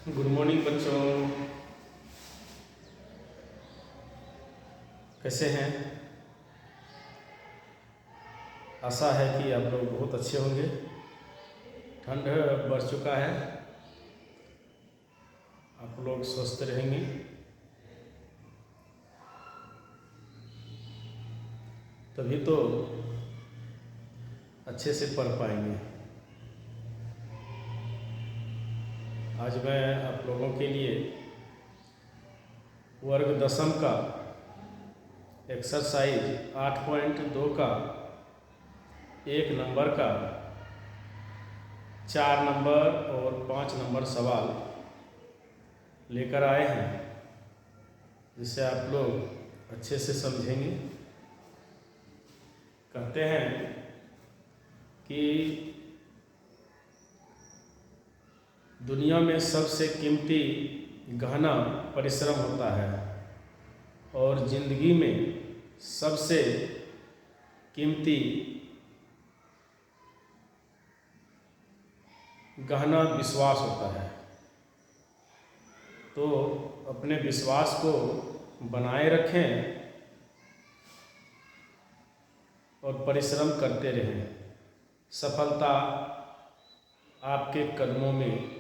Good morning बच्चों, कैसे हैं। आशा है कि आप लोग बहुत अच्छे होंगे। ठंड बढ़ चुका है, आप लोग स्वस्थ रहेंगे। तभी तो अच्छे से पढ़ पाएंगे। आज मैं आप लोगों के लिए वर्ग दशम का एक्सरसाइज 8.2 का 1 नंबर का 4 नंबर और 5 नंबर सवाल लेकर आए हैं, जिसे आप लोग अच्छे से समझेंगे। कहते हैं कि दुनिया में सबसे कीमती गहना परिश्रम होता है और ज़िंदगी में सबसे कीमती गहना विश्वास होता है। तो अपने विश्वास को बनाए रखें और परिश्रम करते रहें। सफलता आपके कदमों में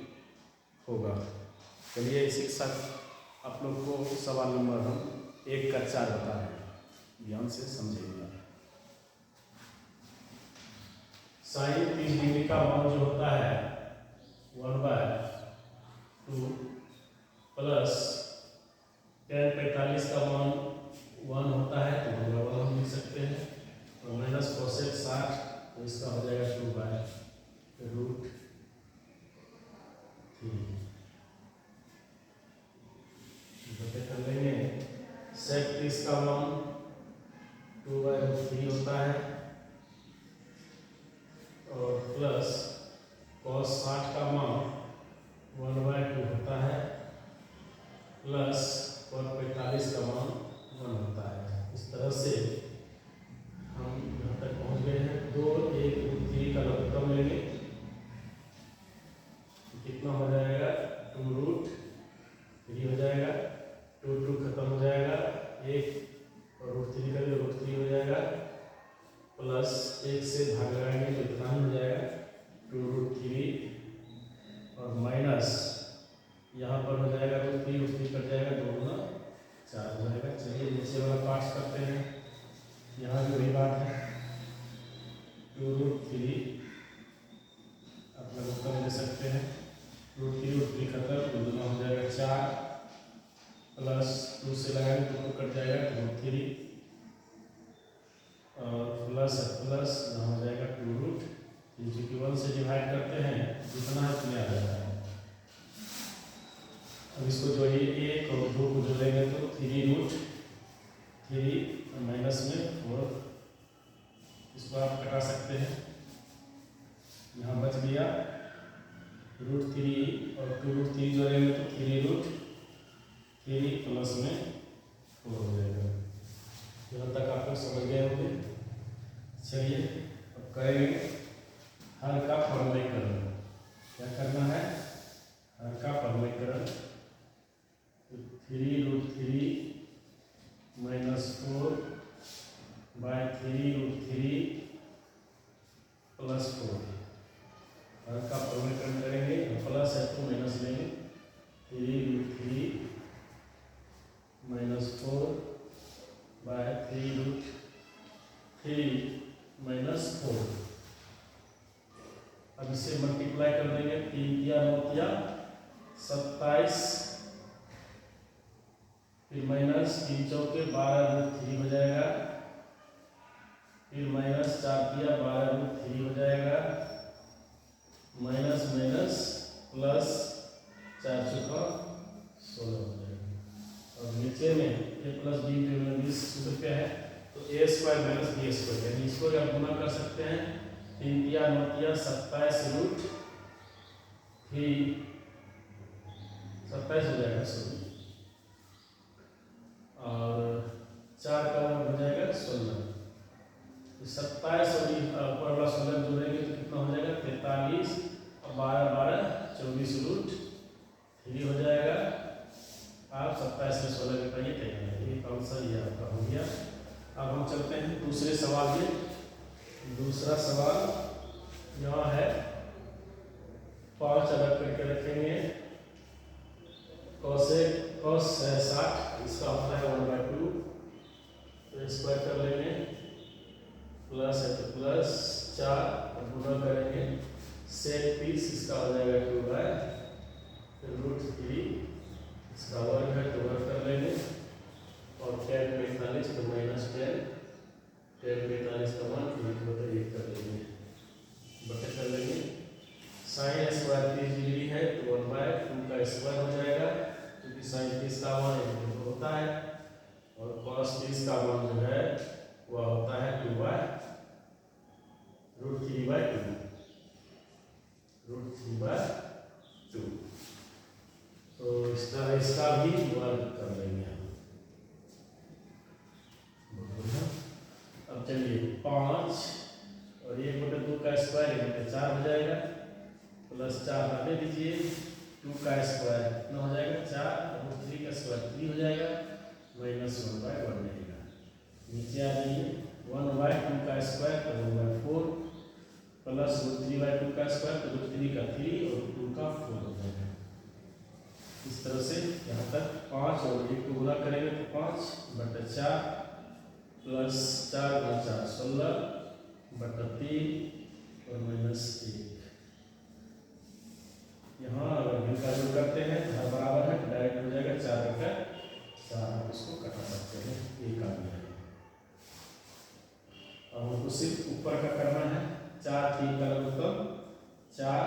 होगा। चलिए इसी के साथ आप लोग को सवाल नंबर हम 1 का 4 बता रहे हैं, ध्यान से समझिएगा। साइन 30 डिग्री का मान जो होता है 1/2 प्लस tan 45 का मान 1 होता है, तो हम 1 हम लिख सकते हैं, और माइनस कोसेक 60, तो इसका हो जाएगा 2/√3। कर लेंगे। सेक 30 का मान 2/√3 होता है, और प्लस cos 60 का मान 1/2 होता है, प्लस cot 45 का मान 1 होता है। इस तरह से हम यहाँ तक पहुँच गए हैं। 2 1√3 का लघुत्तम लेंगे, कितना हो जाएगा 2√3 हो जाएगा। 2 खत्म हो जाएगा, 1 और √3 का √3 हो जाएगा, प्लस 1 से भाग लगाएंगे तो इतना ही हो जाएगा 2√3, और माइनस यहाँ पर हो जाएगा √3 कट जाएगा, 2 गुना 4 हो जाएगा। चलिए नीचे वाला पार्ट करते हैं। यहाँ भी वही बात है, 2√3 आप लोग उत्तर ले सकते हैं। √3 खत्म, 2 गुना हो जाएगा 4, प्लस 2 से लगाएंगे तो कट जाएगा 2√3, और प्लस प्लस यहाँ हो जाएगा 2√3, जो कि 1 से डिवाइड करते हैं जितना है उतना आ जाता है। अब इसको जोड़िए, 1 और 2 को जोड़ेंगे तो 3√3 माइनस में 4, इसको आप कटा सकते हैं। यहाँ बच गया √3 और 2√3 जोड़ेंगे तो 3√3 प्लस में 4 हो जाएगा। यहाँ तक आप लोग समझ गए होंगे। चलिए अब करेंगे हर का फॉर्मूलीकरण। क्या करना है, हर का फॉर्मूलीकरण। 3√3 माइनस 4/3√3 प्लस 4, हर का फॉर्मूलीकरण करेंगे। प्लस है तो माइनस लेंगे, 3√3 माइनस 4/3√3 माइनस 4। अब इसे मल्टीप्लाई कर देंगे, 3 या 9 या 27, फिर माइनस 3 चौके 12√3 हो जाएगा, फिर माइनस 4 या 12√3 हो जाएगा, माइनस माइनस प्लस 4 चौका 16 हो जाएगा। और नीचे में a प्लस बी में 20 रुपया है, तो a² माइनस b², यानी इसको आप गुना कर सकते हैं। 3 या 9 या 27√3, 27 हो जाएगा, सॉरी, और 4 का हो जाएगा 16। 27 और ऊपर 16 जोड़ेंगे तो कितना हो जाएगा 43, और 12 12 24√3। 3 हो जाएगा। आप 27 में 16 घटाइए तैयार। ये आंसर ये आपका हो गया। अब हम चलते हैं दूसरे सवाल में। दूसरा सवाल यहाँ है, 5 अलग करके रखेंगे। cos है 60, इसका होता है 1/2, तो स्क्वायर कर लेंगे। प्लस है तो प्लस 4 और गुणा करेंगे। sec 30 इसका हो जाएगा 2/√3, इसका वर्ग है तो वर्ग कर लेंगे। और tan 45 तो -10, tan 45 का मान 1/1 कर लेंगे, बटे कर लेंगे। sin स्क्वायर 30 डिग्री है तो 1/2 का स्क्वायर हो जाएगा, क्योंकि sin 30 का मान 1 होता है। और cos 30 का मान जो है वह होता है 2/√3/2। तो इसका भी वर्ग कर लेंगे हम। अब चलिए 5 और 1/2 का स्क्वायर 1/4 हो जाएगा। प्लस 4 हटा दीजिए, 2 का स्क्वायर कितना हो जाएगा 4, और 3 का स्क्वायर 3 हो जाएगा, -1/1 रहेगा। नीचे आ जाइए, 1/2 का स्क्वायर तो 1/4, प्लस √3/2 का स्क्वायर तो √3 का 3 और 2 का 4 हो जाएगा। इस तरह से यहाँ तक 5 और 1 को गुणा करेंगे तो 5/4 प्लस 4 × 4 16/3 और -1। यहाँ अगर इनका जो करते हैं हर बराबर है तो डायरेक्ट हो जाएगा 4/4, हम इसको कटा सकते हैं, एक आ गया। अब हमको सिर्फ ऊपर का करना है। 4 3 का मतलब 4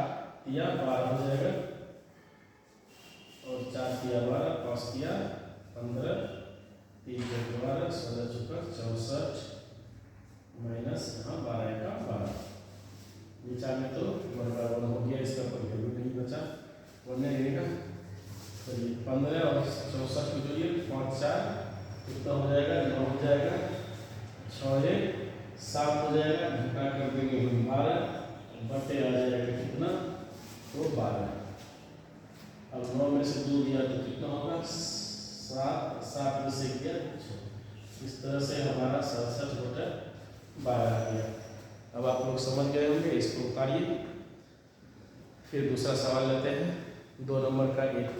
तिया 12 हो जाएगा, और 4 तिया 12, 5 तिया 15, 3 के 12, 16 चौका 64, माइनस यहाँ 12 का 12। नीचा में तो 1/1 हो गया, इसका कोई वैल्यू नहीं बचा, 1 नहीं रहेगा। तो ये 15 और 64 को जोड़िए, 5 4 कितना हो जाएगा 9 हो जाएगा, 6 1 7 हो जाएगा, घटा कर देंगे हम 12, बटे आ जाएगा कितना तो 12। अब 9 में से 2 दिया तो कितना होगा 7, 7 में से किया 6। इस तरह से हमारा 67/12 आ गया। अब आप लोग समझ गए होंगे, इसको उतारिए। फिर दूसरा सवाल लेते हैं, 2 नंबर का 1।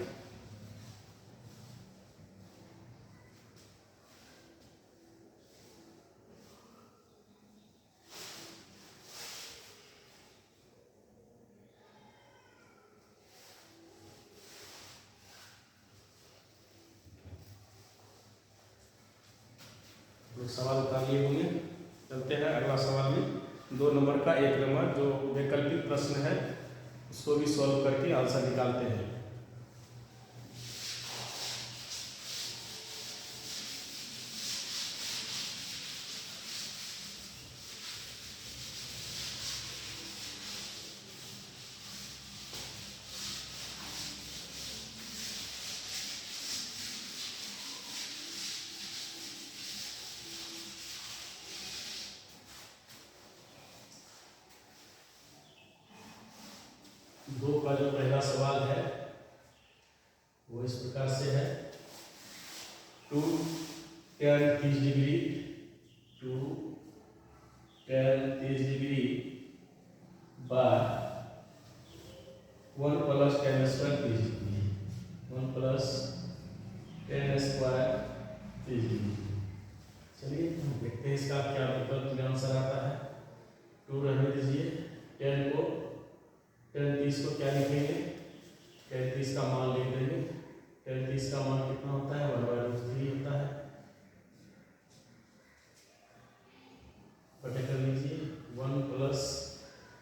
सवाल उतार लिए होंगे। चलते हैं अगला सवाल में। 2 नंबर का 1 नंबर जो वैकल्पिक प्रश्न है उसको भी सॉल्व करके आंसर निकालते हैं। दो का जो पहला सवाल है वो इस प्रकार से है, 2 tan 30 degree 2 tan 30 degree by 1 plus tan square 30 degree, 1 plus tan square 30 degree. चलिए देखते हैं इसका क्या विकल्प में आंसर आता है। 2 रहने दीजिए, tan 30 को क्या लिखेंगे, tan 30 का मान लिख देंगे। tan 30 का मान कितना होता है 1/√3 होता है, बटे कर लीजिए। 1 प्लस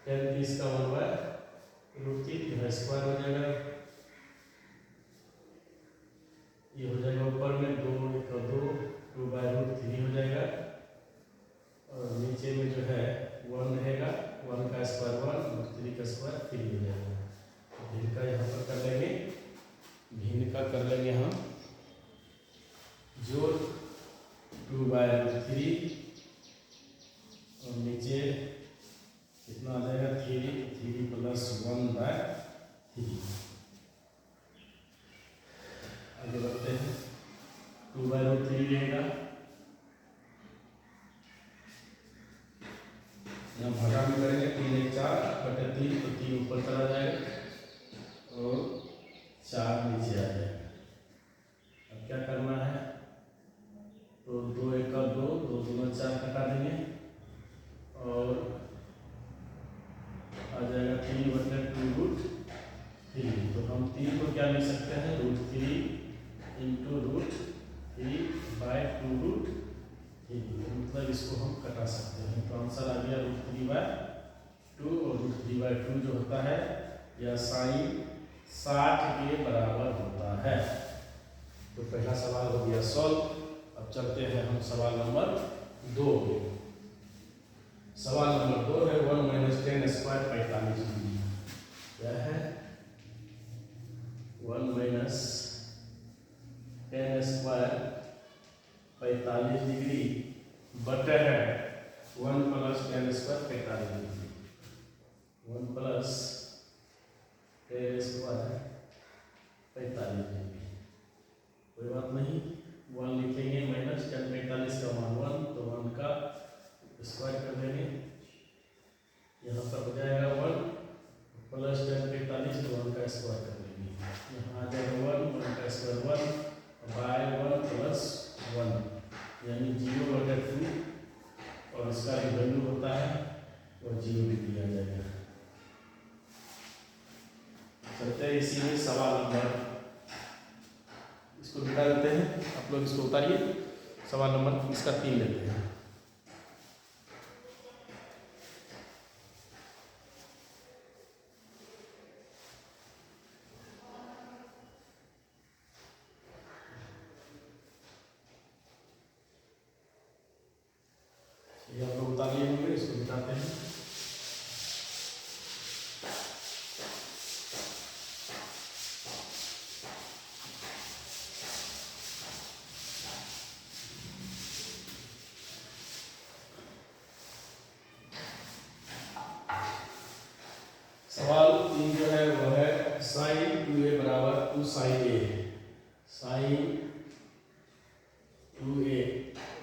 tan 30 का 1/√3 यह स्क्वायर हो जाएगा, ये हो जाएगा ऊपर में 2 1 2 2/√3 हो जाएगा, और नीचे में जो है 1 रहेगा, 1 का स्क्वायर 1 और 3 का स्क्वायर 3 हो जाएगा। भिन्न का यहाँ पर कर लेंगे, भिन्न का कर लेंगे हम जोड़ 2/√3 और नीचे कितना आ जाएगा 3 प्लस 1/3। यहाँ भागा में करेंगे 3 1 4 बटे 3, तो 3 ऊपर चला जाएगा और 4 नीचे आ जाएगा। अब क्या करना है, तो 2 1 का 2, 2 दूना 4 कटा देंगे और आ जाएगा 3 बटे 2 रूट 3। तो हम 3 को क्या लिख सकते हैं, root 3 into root 3 by 2 root 3, मतलब इसको हम कटा सकते हैं। तो आंसर आ गया रूट 3 बाय 2, और रूट 3 बाय 2 जो होता है यह साइन 60 के बराबर होता है। तो पहला सवाल हो गया सॉल्व। अब चलते हैं हम सवाल नंबर 2 पे। सवाल नंबर 2 है 1 माइनस 10 स्क्वायर 45 डिग्री। क्या है, 1 माइनस 10 स्क्वायर 45 डिग्री बटे है 1 plus 10 square 45 degree. 1 plus 10 square 45 degree, कोई बात नहीं, 1 लिखेंगे माइनस 10 45 का मान 1, तो 1 का स्क्वायर कर देंगे, यहाँ पर हो जाएगा 1 प्लस 10 45, तो 1 का स्क्वायर कर देंगे, यहाँ आ जाएगा 1 का स्क्वायर 1 बाय 1 प्लस 1 यानी 0/2, और इसका जो वैल्यू होता है वो 0 भी दिया जाएगा। चलते हैं इसी में सवाल नंबर, इसको मिटा देते हैं, आप लोग इसको उतारिए। सवाल नंबर इसका 3 लेते हैं। ये आप लोग उतारिए होंगे, इसको मिटाते हैं। सवाल 3 जो है वो है साइन 2a बराबर 2 साइन a। साइन 2a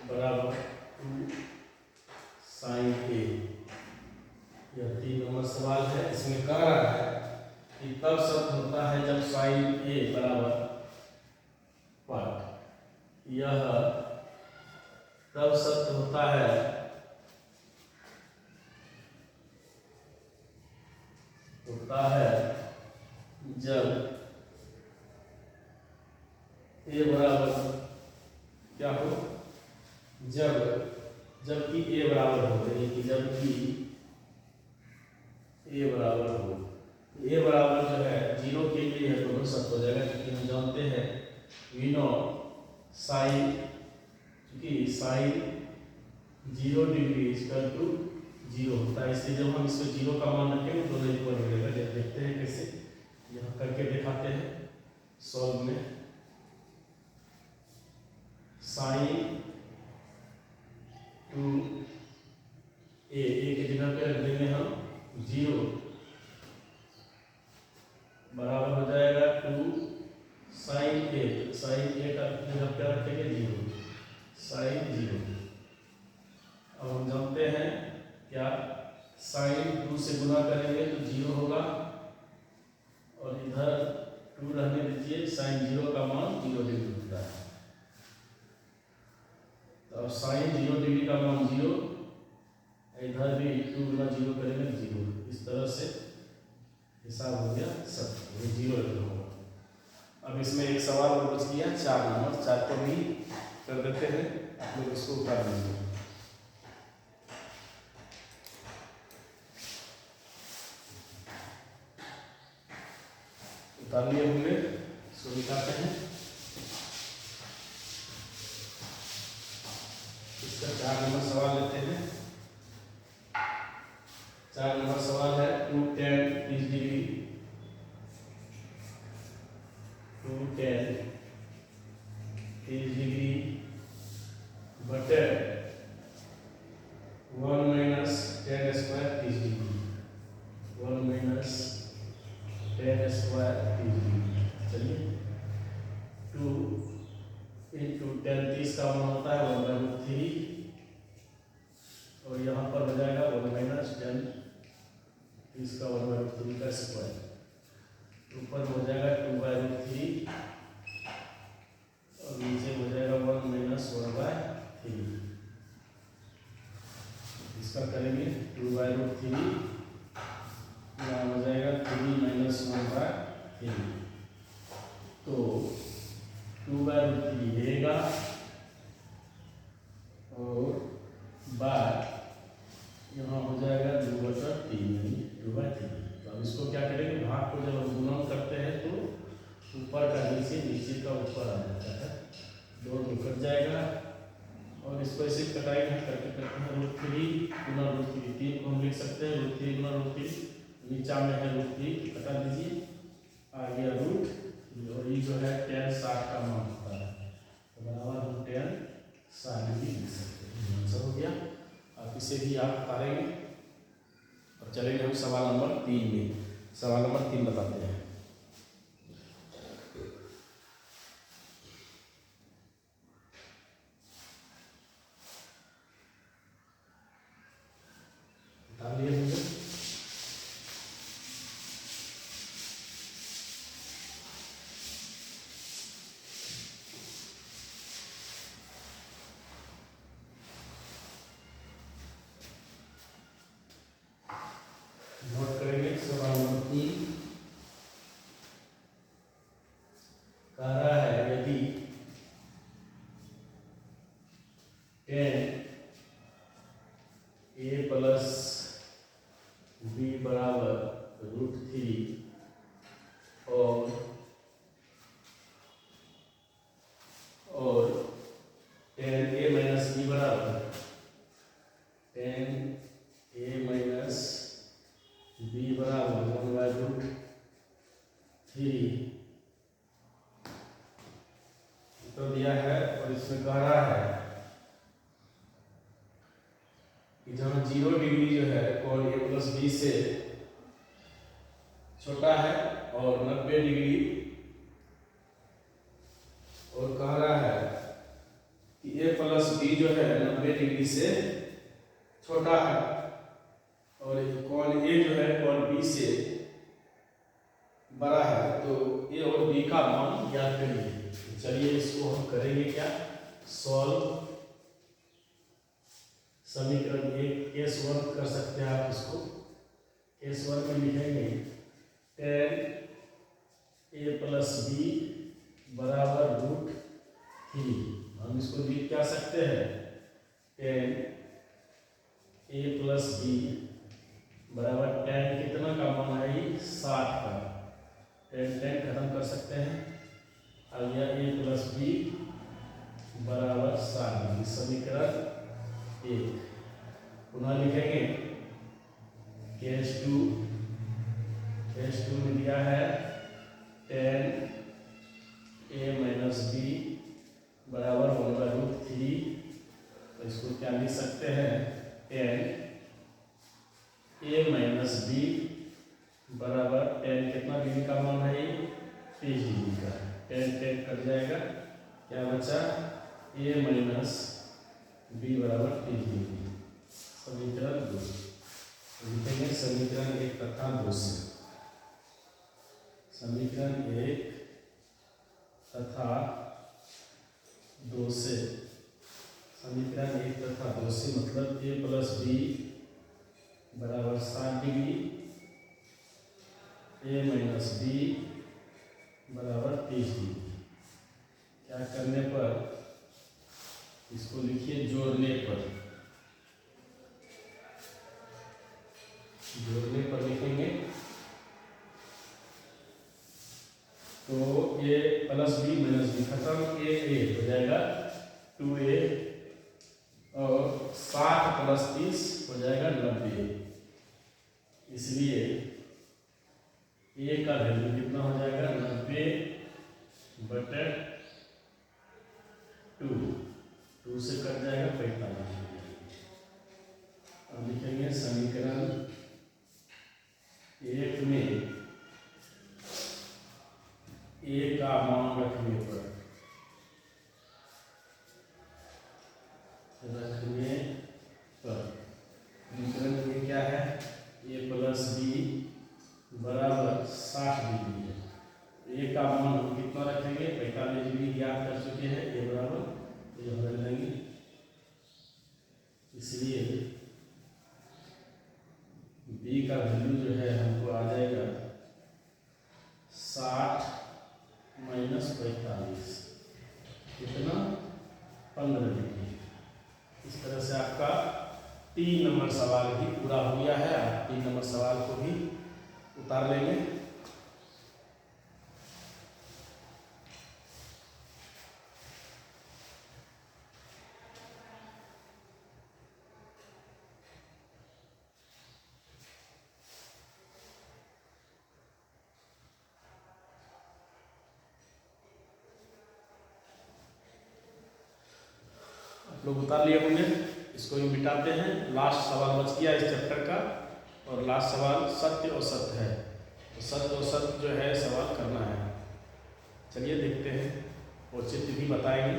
बराबर 2 साइन a, यह 3 नंबर सवाल है। इसमें कह रहा है कि तब सत्य होता है जब साइन a बराबर पार्ट, यह तब सत्य होता है जब a बराबर क्या हो, जबकि a बराबर हो, यानी कि जबकि a बराबर हो, a बराबर जो है 0 के लिए यह दोनों सत्य हो जाएगा, क्योंकि हम जानते हैं वी नो साइन, क्योंकि साइन 0 डिग्री इक्वल टू 0 होता है, इसलिए जब हम इसको 0 का मान रखेंगे तो दोनों इक्वल हो जाएगा। देखते हैं कैसे, यहाँ करके दिखाते हैं सॉल्व में। साइन 2a की जगह पे रख देंगे हम 0 बराबर हो जाएगा 2 साइन a। साइन a का जगह पे रखेंगे 0, साइन 0। अब हम जानते हैं क्या, साइन 2 से गुना करेंगे तो 0 होगा, और इधर 2 रहने दीजिए, साइन 0 का मान 0 डिग्री होता है। तो अब साइन 0 डिग्री का मान 0, इधर भी 2 गुना 0 करेंगे 0, इस तरह से हिसाब हो गया सत्य, 0 होगा। अब इसमें एक सवाल और बच गया 4 नंबर, 4 को भी कर देते हैं, आप लोग इसको उतार दीजिए। उतार लिए होंगे, इसको दिखाते हैं। इसका 4 नंबर सवाल लेते हैं। 4 नंबर सवाल है 2 tan 30 डिग्री, 2 tan 30 डिग्री बटे 1 minus 10 square 30 degree, 1 minus 10 square 30 degree. चलिए 2 इंटू 10 30 का मान होता है 1/3, और यहाँ पर हो जाएगा 1 माइनस टेन इसका 1/√3 का स्क्वायर, ऊपर हो जाएगा 2/√3 और नीचे हो जाएगा 1 माइनस 1/3। इसका करेंगे 2/√3, यहाँ हो जाएगा 3 माइनस 1/3, तो 2/√3 रहेगा और बार यहाँ हो जाएगा 2/3 यानी 2/3। तो अब इसको क्या करेंगे, भाग को जब हम गुणन करते हैं तो ऊपर का नीचे, नीचे का ऊपर आ जाता है, 2 तो कट जाएगा और इसको ऐसे कटाएंगे, करते करते हैं √3 गुना √3, 3 को हम लिख सकते हैं √3 गुना √3, नीचा में है √3 कटा दीजिए, आ गया √, और ये जो है tan 60 का मान होता है, तो बराबर tan 60 भी लिख सकते हैं। आंसर हो गया। अब इसे भी आप उतारेंगे और चलेंगे हम सवाल नंबर 3 में। सवाल नंबर 3 बताते हैं। उतार लिए होंगे। नोट करेंगे सवाल नंबर 3 कह रहा है यदि tan a प्लस b बराबर √3 और tan a माइनस b बराबर tan a माइनस b बराबर 1/√3 तो दिया है। और इसमें कह रहा है कि जहाँ 0 डिग्री जो है कोण a प्लस b से छोटा है और 90 डिग्री, और कह रहा है कि a प्लस b जो है 90 डिग्री से छोटा है और कोण a जो है कोण b से बड़ा है, तो a और b का मान ज्ञात करिए। चलिए इसको हम करेंगे क्या, सॉल्व। समीकरण 1 केस 1 कर सकते हैं आप इसको। केस 1 में लिखेंगे tan a प्लस b बराबर √3। हम इसको लिख क्या सकते हैं, tan a प्लस b बराबर tan कितना का मान है, 60 का, tan खत्म कर सकते हैं, आ गया a प्लस b बराबर 60। समीकरण 1 पुनः लिखेंगे केस 2 में दिया है tan a माइनस b बराबर 1/√3, तो इसको क्या लिख सकते हैं, tan a माइनस b बराबर tan कितना डिग्री का मान है, 30 डिग्री का, tan कट जाएगा, क्या बचा a माइनस b बराबर 30 डिग्री। समीकरण 2 लिखेंगे समीकरण 1 तथा 2 से, समीकरण 1 तथा 2 से, समीकरण 1 तथा 2 से मतलब a प्लस b बराबर 60 डिग्री, a माइनस b बराबर 30 डिग्री। क्या करने पर, इसको लिखिए जोड़ने पर, जोड़ने पर लिखेंगे तो a plus b minus b खत्म, a हो जाएगा 2a और 60 प्लस 30 हो जाएगा 90, इसलिए a का वैल्यू कितना हो जाएगा 90/2, 2 से कट जाएगा 45। अब लिखेंगे समीकरण 1 में a का मान रखने पर ए प्लस बी बराबर 60 डिग्री है। ए का मान हम कितना रखेंगे, 45 डिग्री ज्ञात कर चुके हैं, ए बराबर ये बदल देंगे, इसलिए बी का वैल्यू जो है हमको आ जाएगा 60 माइनस 45 कितना 15 डिग्री। इस तरह से आपका 3 नंबर सवाल भी पूरा हो गया है। आप 3 नंबर सवाल को भी उतार लेंगे। लोग उतार लिए होंगे, इसको भी मिटाते हैं। लास्ट सवाल बच गया इस चैप्टर का, और लास्ट सवाल सत्य और सत्य है। तो सत्य और सत्य जो है सवाल करना है। चलिए देखते हैं, औचित्य भी बताएंगे,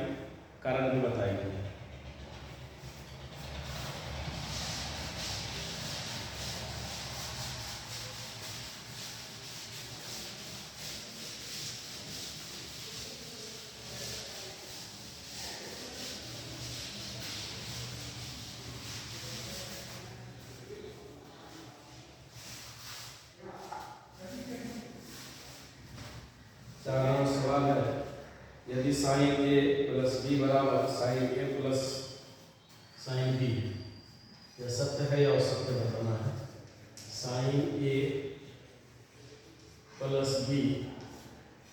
कारण भी बताएंगे। सवाल है, यदि साइन ए प्लस बी बराबर साइन ए प्लस साइन बी, यह सत्य है या असत्य बताना है। साइन ए प्लस बी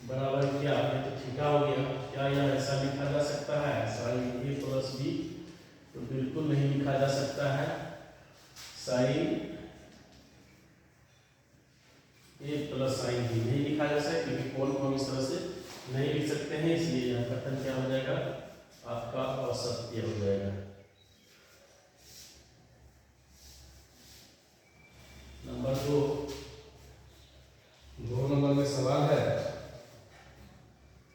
बराबर क्या, ये तो थीटा हो गया, क्या यह ऐसा लिखा जा सकता है साइन ए प्लस बी? तो बिल्कुल नहीं लिखा जा सकता है। साइन ए प्लस साइन बी नहीं लिखा जा सकता, क्योंकि कोण को हम इस तरह से नहीं लिख सकते हैं, इसलिए यह कथन क्या हो जाएगा, आपका असत्य हो जाएगा। नंबर 2 नंबर में सवाल है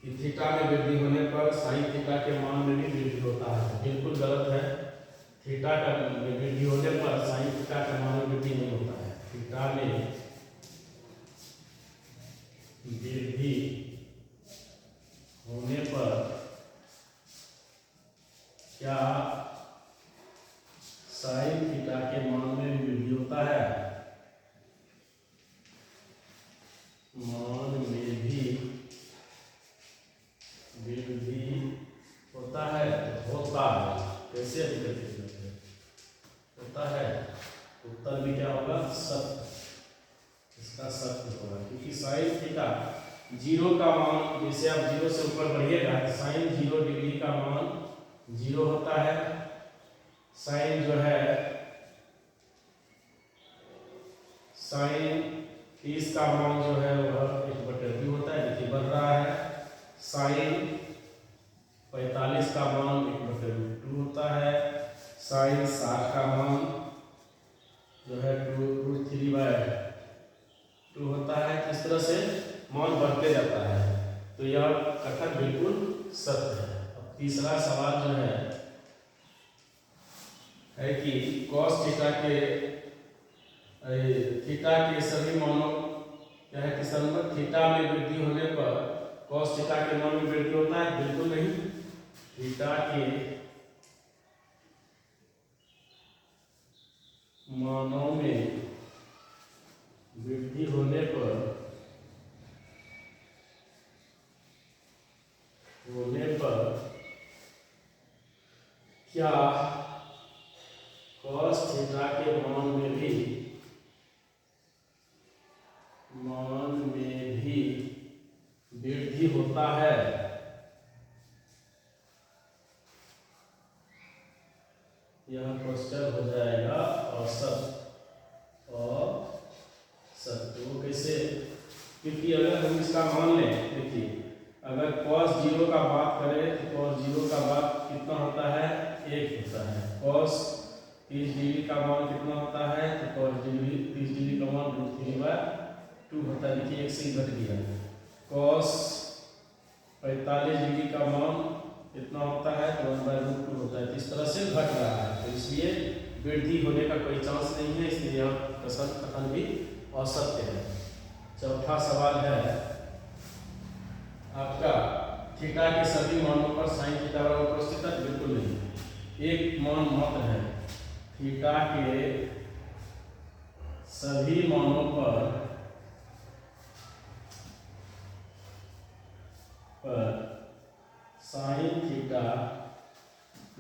कि थीटा में वृद्धि होने पर साइन थीटा के मान में भी वृद्धि होता है। बिल्कुल गलत है। थीटा का वृद्धि होने पर साइन थीटा का मान में वृद्धि नहीं होता है। थीटा में वृद्धि होने पर क्या साइन थीटा के मान में वृद्धि होता है? मान में भी वृद्धि होता है। होता है कैसे होता है? उत्तर भी क्या होगा, सत्य। इसका सत्य होगा, क्योंकि साइन थीटा 0 का मान, जैसे आप 0 से ऊपर बढ़िएगा तो साइन 0 डिग्री का मान 0 होता है। साइन जो है साइन 30 का मान जो है वह 1/2 होता है, देखिए बढ़ रहा है। साइन 45 का मान 1/2 होता है। साइन 60 का मान जो है 2√3/2 होता है। इस तरह से मान बढ़ते जाता है, तो यह कथन बिल्कुल सत्य है। अब तीसरा सवाल जो है कि cos थीटा के सभी मानों क्या है कि संबंध थीटा में वृद्धि होने पर cos थीटा के मान में वृद्धि होता है? बिल्कुल नहीं। थीटा के मानों में वृद्धि होने पर क्या cos थीटा के मान में भी वृद्धि होता है? यह क्वेश्चन हो जाएगा औसत और सत्य। वो कैसे? क्योंकि अगर हम इसका मान लें, देखिए अगर cos 0 का बात करें तो cos 0 का बात कितना होता है, 1 होता है। cos 30 डिग्री का मान कितना होता है, तो cos 30 डिग्री का मान √3/2 होता है। देखिए 1 से घट गया। cos 45 डिग्री का मान कितना होता है, तो 1/√2 होता है। तो इस तरह से घट रहा है, तो इसलिए वृद्धि होने का कोई चांस नहीं है, इसलिए आप कथन भी असत्य है। चौथा सवाल है आपका, थीटा के सभी मानों पर साइन थीटा बराबर cos थीटा, बिल्कुल नहीं, एक मान मात्र है। थीटा के सभी मानों पर साइन थीटा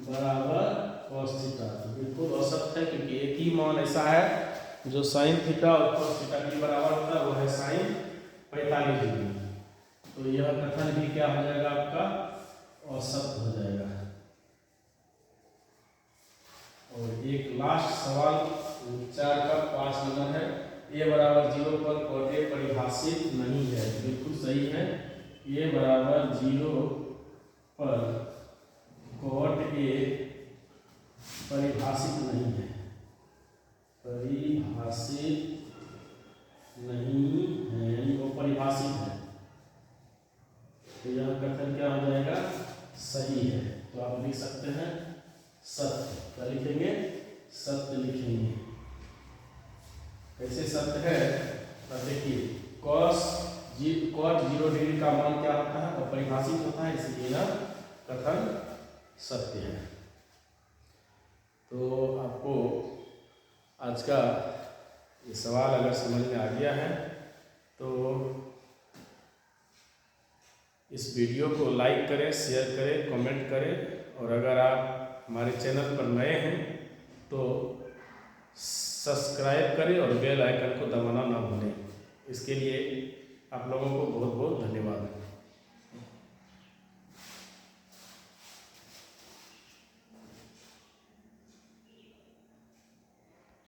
बराबर cos थीटा, तो बिल्कुल असत्य है, क्योंकि एक ही मान ऐसा है जो साइन थीटा और cos थीटा के बराबर होता है, वो है साइन 45 डिग्री। तो यह कथन भी क्या हो जाएगा आपका, असत्य हो जाएगा। और एक लास्ट सवाल 4 का 5 नंबर है, a बराबर 0 पर cot a परिभाषित नहीं है, बिल्कुल सही है। a बराबर 0 पर cot a परिभाषित नहीं है, परिभाषित नहीं है, वो परिभाषित है, तो यह कथन क्या हो जाएगा, सही है। तो आप लिख सकते हैं सत्य। क्या लिखेंगे, सत्य लिखेंगे। कैसे सत्य है, तो देखिए cos 0 डिग्री का मान क्या होता है, तो परिभाषित होता है, इसलिए यह कथन सत्य है। तो आपको आज का ये सवाल अगर समझ में आ गया है तो इस वीडियो को लाइक करें, शेयर करें, कमेंट करें, और अगर आप हमारे चैनल पर नए हैं तो सब्सक्राइब करें और बेल आइकन को दबाना ना भूलें। इसके लिए आप लोगों को बहुत बहुत धन्यवाद।